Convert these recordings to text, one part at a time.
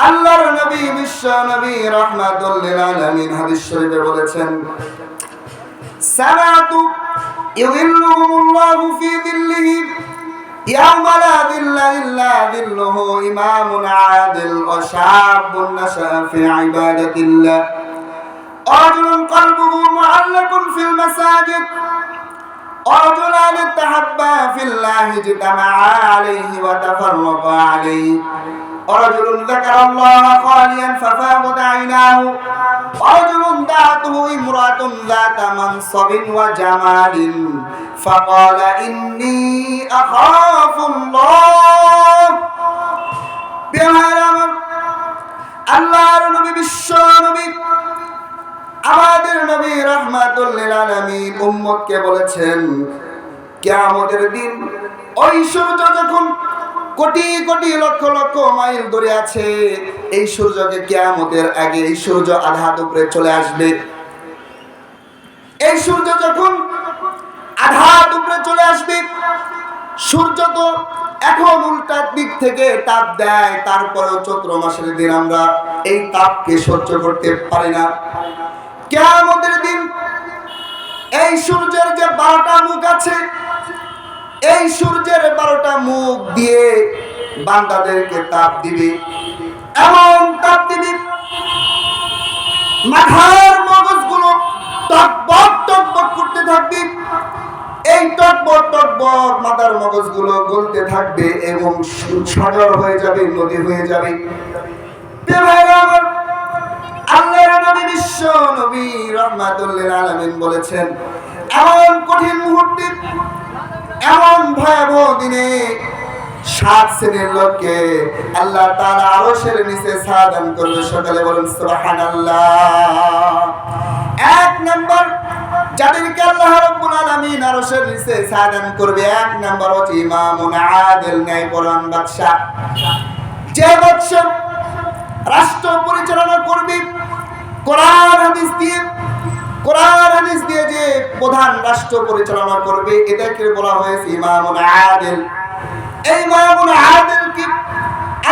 আল্লাহর নবী বিশ্ব নবী রাহমাতুল লিল আলামিন হাদিস শরীফে বলেছেন, সালাতু ইযিল্লুহুমুল্লাহু ফি যিল্লিহি ইয়াওমা লা যিল্লা ইল্লা যিল্লুহু ইমামুন আদিল ওয়া শাবুন নাশা ফি ইবাদাতিল্লাহ রাজুলুন কলবুহু মুআল্লাকুন ফিল মাসাজিদ ورجلان تحبا في الله اجتمعا عليه وتفرقا عليه ورجل ذكر الله خاليا ففاضت عيناه ورجل دعته امرأة ذات منصب وجمال فقال إني أخاف الله আল্লাহর নবী বিশ্ব নবী আমাদের নবী রাহমাতুল লিল আলামিন উম্মতকে বলেছেন, কিয়ামতের দিন ওই সূর্য যখন কোটি কোটি লক্ষ লক্ষ মাইল দূরে আছে, এই সূর্যকে কিয়ামতের আগে এই সূর্য আধা উপরে চলে আসবে। এই সূর্য যখন আধা উপরে চলে আসবে, সূর্য তো এখন উল্টা দিক থেকে তাপ দেয়, তারপরেও চৈত্র মাসের দিন আমরা এই তাপকে সহ্য করতে পারি না। কিয়ামতের দিন এই সূর্যের যে 12টা মুখ আছে, এই সূর্যের 12টা মুখ দিয়ে বান্দাদেরকে তাপ দিবে, এমন তাপ দিবে মাথার মগজগুলো টকবক টকবক করতে থাকবে। এই টকবক টকবক মাথার মগজগুলো গলতে থাকবে এবং সাগর হয়ে যাবে, নদী হয়ে যাবে। আল্লাহর নবী বিশ্ব নবী রাহমাতুল লিল আলামিন বলেছেন, এমন কঠিন মুহূর্তে, এমন ভয়াবহ দিনে 7 শ্রেণীর লোককে আল্লাহ তাআলা আরশের নিচে ছায়া দান করবে। সকালে বলেন সুবহানাল্লাহ। 1 নাম্বার যাদেরকে আল্লাহ রাব্বুল আলামিন আরশের নিচে ছায়া দান করবে, 1 নাম্বার হচ্ছে ইমামুন আদিল, ন্যায়পরায়ণ বাদশা। যে বাদশা রাষ্ট্র পরিচালনা করবে কোরআন হাদিস দিয়ে, যে প্রধান রাষ্ট্র পরিচালনা করবে, এটাকে বলা হয়েছে ইমামুন আদিল। এই ইমামুন আদিল কি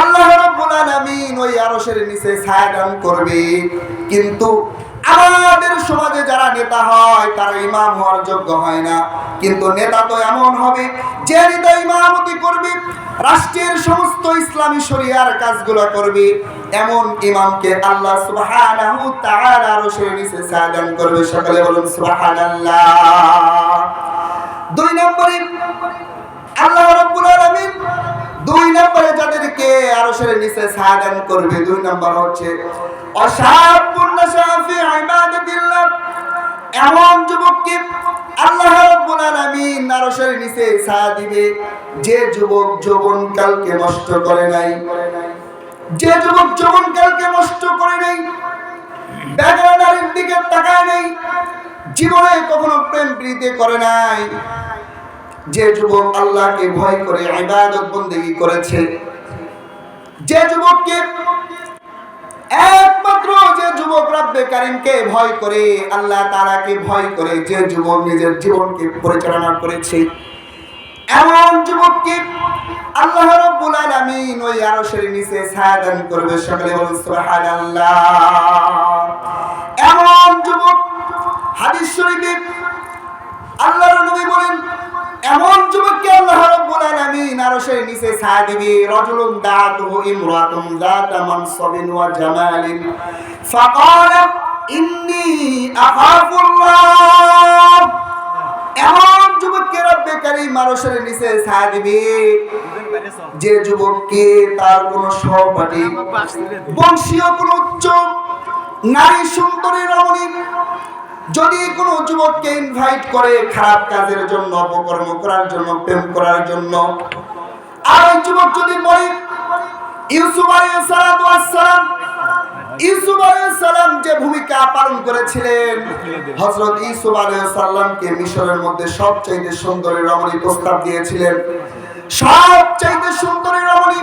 আল্লাহ রাব্বুল আলামিন ওই আরশের নিচে ছায়া দান করবে। কিন্তু আমাদের সমাজে যারা নেতা হয় তারা ইমাম হওয়ার যোগ্য হয় না। কিন্তু নেতা তো এমন হবে যে নেতা ইমামতি করবে, রাষ্ট্রের সমস্ত ইসলামী শরিয়ার কাজগুলো করবে, এমন ইমামকে আল্লাহ সুবহানাহু তাআলা আরশের নিচে ছায়া দান করবে। সকলে বলুন সুবহানাল্লাহ। 2 নম্বরে আল্লাহ রাব্বুল আলামিন 2 নম্বরে যাদেরকে আরশের নিচে ছায়া দান করবে, 2 নম্বর হচ্ছে অশাবুন নাশা ফি ইবাদাতিল্লাহ। এমন যুবককে আল্লাহ রাব্বুল আলামিন আরশের নিচে ছায়া দিবে যে যুবক যৌবনকালকে নষ্ট করে নাই, যে যুবক যৌবনকালকে নষ্ট করে নাই, বেগানা নারীর দিকে তাকায় নাই, জীবনে কখনো প্রেম প্রীতি করে নাই, যে যুবক আল্লাহকে ভয় করে ইবাদত বন্দেগী করেছে, যে যুবককে একমাত্র যে যুবক রব্বে কারীমকে ভয় করে, আল্লাহ তাআলাকে ভয় করে, যে যুবক নিজের জীবনকে পরিচালনা করেছে, এমন যুবককে আল্লাহ রাব্বুল আলামিন ওই আরশের নিচে ছায়া দান করবে। সকলে বলুন সুবহানাল্লাহ। এমন যুবক, হাদিস শরীফে আল্লাহর নবী বলেন, এমন যুবককে আল্লাহ রাব্বুল আলামিন আরশের নিচে ছায়া দিবে, রাজুলুন দাআতুহু ইমরাতুন যাতা মানসাবিন ওয়া জামালিন ফাকালা ইন্নী আখাফুল্লাহ। এমন যুবককে রব্বে কারীম আরশের নিচে ছায়া দিবে যে যুবককে তার কোনো সহপাঠী, বংশীয় কোনো উচ্চ নারী সুন্দরী রমণী যদি কোনো যুবককে ইনভাইট করে খারাপ কাজের জন্য, অপকর্ম করার জন্য, প্রেম করার জন্য, আর ওই যুবক যদি বলে ইউসুফ আলাইহিস সালাম, ইউসুফ আলাইহিস সালাম যে ভূমিকা পালন করেছিলেন, হযরত ইউসুফ আলাইহিস সালামকে মিশরের মধ্যে সবচেয়ে সুন্দরী রমণী প্রস্তাব দিয়েছিলেন, সবচেয়ে সুন্দরী রমণী,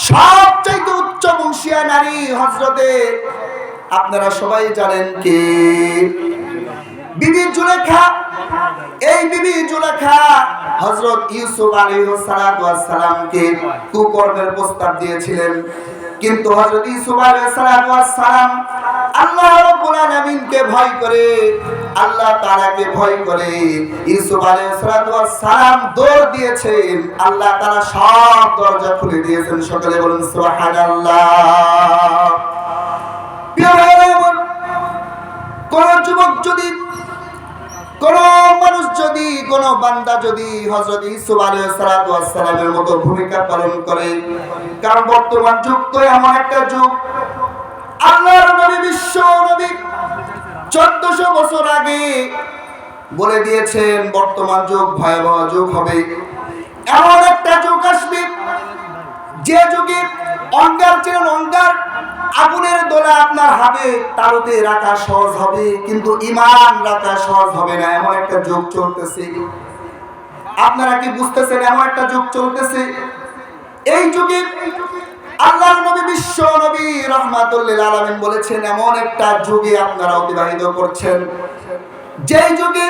সবচেয়ে উচ্চ বংশীয় নারী হযরতে, আপনারা সবাই জানেন কি, বিবি জুলেখা। এই বিবি জুলেখা হযরত ইউসুফ আলাইহিস সালামকে কুকর্মের প্রস্তাব দিয়েছিলেন। কিন্তু হযরত ইউসুফ আলাইহিস সালাম আল্লাহ রাব্বুল আলামিনকে ভয় করে, আল্লাহ তাআলাকে ভয় করে ইউসুফ আলাইহিস সালাম দৌড় দিয়েছেন, আল্লাহ তাআলা সব দরজা খুলে দিয়েছেন। সকলে বলুন সুবহানাল্লাহ। কোন যুবক যদি, কোন মানুষ যদি, কোন বান্দা যদি হযরত ইউসুফ আলাইহিস সালামের মতো ভূমিকা পালন করে, কারণ বর্তমান যুগ তো এমন একটা যুগ, আল্লাহর নবী বিশ্ব নবী 1400 বছর আগে বলে দিয়েছেন বর্তমান যুগ ভয়াবহ যুগ হবে। এমন একটা যুগ আসবে যে যুগে অঙ্গার চেন অঙ্গার, আগুনের দোলা আপনার হাতে তালুতে রাখা সহজ হবে, কিন্তু ঈমান রাখা সহজ হবে না। এমন একটা যুগ চলতেছে, আপনারা কি বুঝতেছেন? এমন একটা যুগ চলতেছে। এই যুগে আল্লাহর নবী বিশ্ব নবী রাহমাতুল লিল আলামিন বলেছেন এমন একটা যুগে আপনারা অতিবাহিত করছেন, যেই যুগে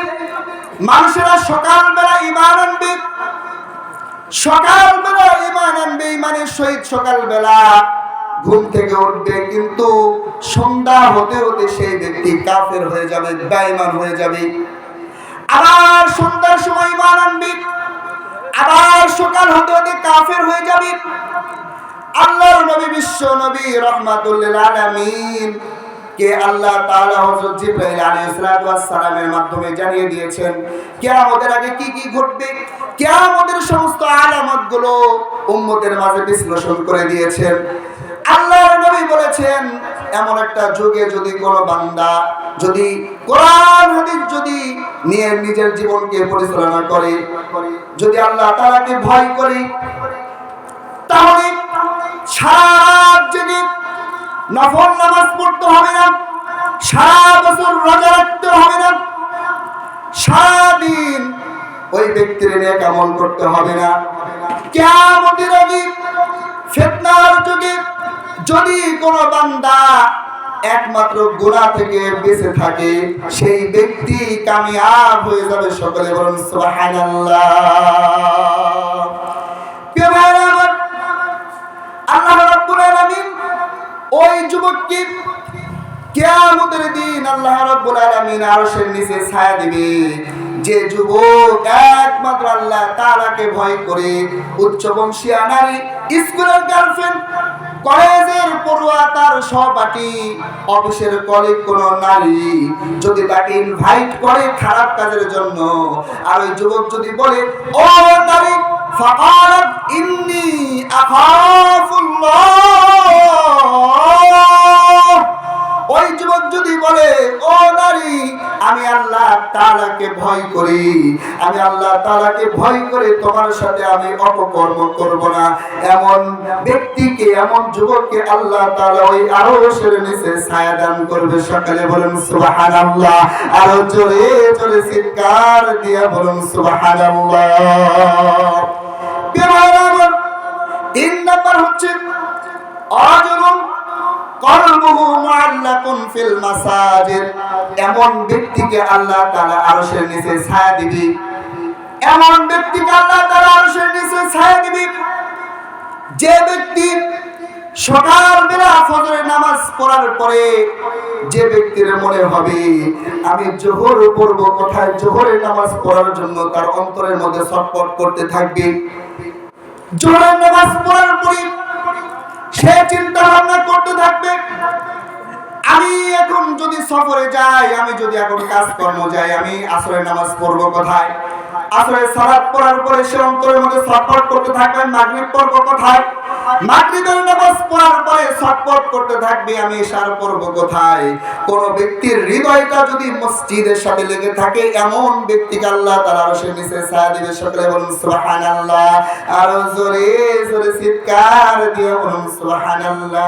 মানুষেরা সকালবেলা ঈমান আনবে, সকালবেলা ঈমান আনবে, ঈমানের সহিত সকালবেলা ঘুম থেকে উঠবে, কিন্তু সন্ধ্যা হতে হতে সেই ব্যক্তি কাফের হয়ে যাবে, বেঈমান হয়ে যাবে। আবার সন্ধ্যার সময় ঈমান আনবে, আবার সকাল হতে হতে কাফের হয়ে যাবে। আল্লাহর নবী বিশ্ব নবী রাহমাতুল লিল আলামিন কে আল্লাহ তাআলা হযরত জিবরাইল আলাইহিস সালামের মাধ্যমে জানিয়ে দিয়েছেন কিয়ামতের আগে কি কি ঘটবে। কিয়ামতের সমস্ত আলামতগুলো উম্মতের মাঝে বিশ্লেষণ করে দিয়েছেন। আল্লাহর নবী বলেছেন এমন একটা যুগে যদি কোনো বান্দা যদি কোরআন হাদিস যদি নিয়ে নিজের জীবনকে পরিচালনা করে, যদি আল্লাহ তাআলাকে ভয় করে, তাহলে সারা জেগে নফল নামাজ পড়তে হবে না, সারা বছর রোজা রাখতে হবে না, সারাদিন ওই ব্যক্তির নেক আমল করতে হবে না। কিয়ামতের আগে ফিতনার যুগে যদি কোনো বান্দা একমাত্র গুনাহ থেকে বেঁচে থাকে, সেই ব্যক্তি কামিয়াব হয়ে যাবে। সকলে বলুন সুবহানাল্লাহ। আল্লাহ রাব্বুল আলামিন ওই যুবককে কিয়ামতের দিন আল্লাহ রাব্বুল আলামিন আরশের নিচে ছায়া দিবে, যে যুবক একমাত্র আল্লাহ তাআলাকে ভয় করে, উচ্চ বংশীয় নারী, স্কুলের গার্লফ্রেন্ড, কলেজের পড়ুয়া, তার সহপাঠী, অফিসের কলিগ কোন নারী যদি তাকে ইনভাইট করে খারাপ কাজের জন্য, আর ওই যুবক যদি বলে ও নারী ফাকালাত ইন্নী আখাফুল্লাহ, ওই যুবক যদি বলে ও নারী আমি আল্লাহ তাআলাকে ভয় করি, আমি আল্লাহ তাআলাকে ভয় করে তোমার সাথে আমি অপকর্ম করব না, এমন ব্যক্তিকে, এমন যুবককে আল্লাহ তাআলা ওই আরশের নিচে ছায়া দান করবে। সকালে বলেন সুবহানাল্লাহ। আরো জোরে জোরে চিৎকার দিয়ে বলুন সুবহানাল্লাহ। তিন নাম্বার হচ্ছে আজলুন কলবুহু মুআল্লাকুন ফিল মাসাজিদ, এমন ব্যক্তিকে আল্লাহ তাআলা আরশের নিচে ছায়া দিবে, এমন ব্যক্তিকে আল্লাহ তাআলা আরশের নিচে ছায়া দিবে যে ব্যক্তি সকালবেলা ফজরের নামাজ পড়ার পরে যে ব্যক্তির মনে হবে আমি জোহর পড়ব, কোথায় জোহরের নামাজ পড়ার জন্য তার অন্তরের মধ্যে ছটফট করতে থাকবে। জোহরের নামাজ পড়ার পরে সে চিন্তা ভাবনা করতে থাকবে আমি এখন যদি সফরে যাই, আমি যদি এখন কাজকর্ম যাই, আমি আসরের নামাজ পড়ব কোথায়, আসরের সালাত পড়ার পরে সে অন্তরের মধ্যে ছটফট করতে থাকবে মাগরিব পড়ব কোথায়, মাগরিবের নামাজ পড়ার পরে ছটফট করতে থাকবে আমি ইশার পড়ব কোথায়। কোন ব্যক্তির হৃদয়টা যদি মসজিদের সাথে লেগে থাকে, এমন ব্যক্তিকে আল্লাহ তাআলা আরশের নিচে ছায়া দিবে। সকলে বলুন সুবহানাল্লাহ। আর জোরে জোরে চিৎকার দিয়ে বলুন সুবহানাল্লাহ।